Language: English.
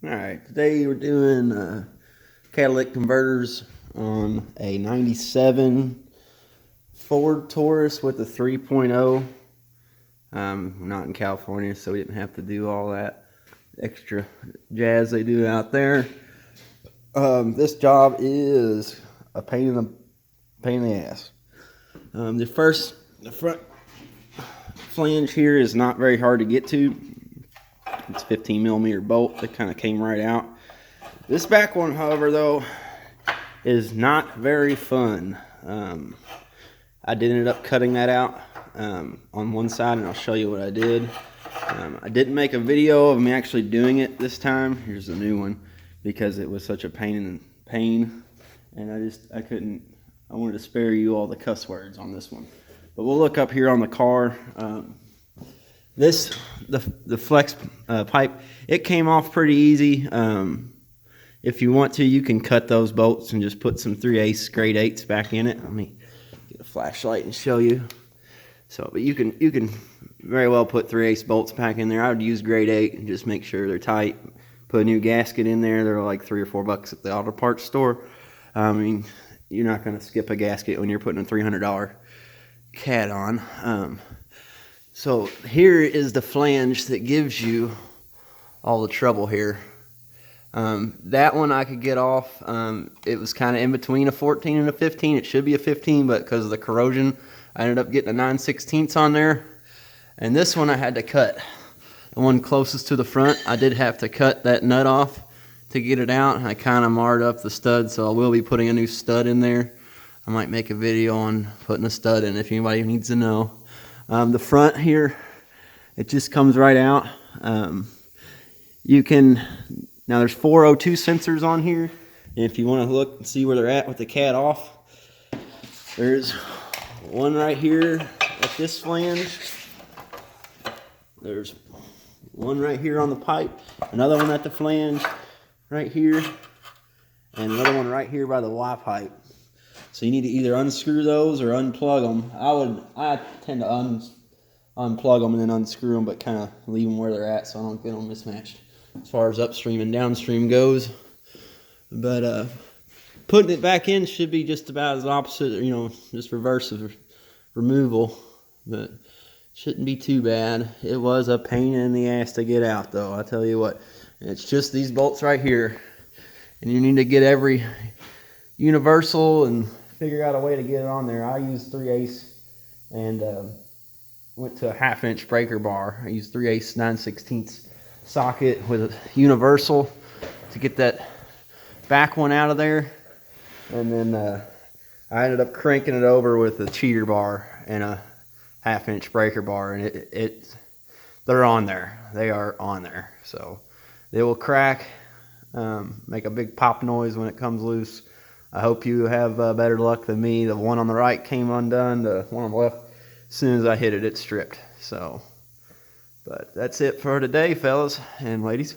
Alright, today we're doing catalytic converters on a 97 Ford Taurus with a 3.0. Not in California, so we didn't have to do all that extra jazz they do out there. This job is a pain in the ass. The front flange here is not very hard to get to. It's 15mm bolt that kind of came right out. This back one, however, though, is not very fun. I did end up cutting that out on one side, and I'll show you what I did. I didn't make a video of me actually doing it this time. Here's the new one, because it was such a pain, and I wanted to spare you all the cuss words on this one. But we'll look up here on the car. The flex pipe, it came off pretty easy. If you want to, you can cut those bolts and just put some 3/8 grade 8s back in it. Let me get a flashlight and show you. But you can very well put 3/8 bolts back in there. I would use grade 8 and just make sure they're tight. Put a new gasket in there. They're like $3 or $4 at the auto parts store. I mean, you're not going to skip a gasket when you're putting a $300 cat on. So here is the flange that gives you all the trouble here. That one I could get off. It was kind of in between a 14 and a 15. It should be a 15, but because of the corrosion, I ended up getting a 9/16 on there. And this one I had to cut. The one closest to the front, I did have to cut that nut off to get it out. I kind of marred up the stud, so I will be putting a new stud in there. I might make a video on putting a stud in if anybody needs to know. The front here, it just comes right out. Now there's 4 O2 sensors on here, and if you want to look and see where they're at with the cat off, there's one right here at this flange. There's one right here on the pipe, another one at the flange right here, and another one right here by the Y pipe. So you need to either unscrew those or unplug them. I tend to unplug them and then unscrew them, but kind of leave them where they're at so I don't get them mismatched as far as upstream and downstream goes. But putting it back in should be just about as opposite, just reverse of removal. But shouldn't be too bad. It was a pain in the ass to get out, though. I tell you what, it's just these bolts right here, and you need to get every universal and figure out a way to get it on there. I used 3/8 and went to a 1/2 inch breaker bar. I used 3/8 9/16 socket with a universal to get that back one out of there, and then I ended up cranking it over with a cheater bar and a 1/2 inch breaker bar, and they're on there. They are on there, so they will crack, make a big pop noise when it comes loose. I hope you have better luck than me. The one on the right came undone. The one on the left, as soon as I hit it, it stripped. But that's it for today, fellas and ladies.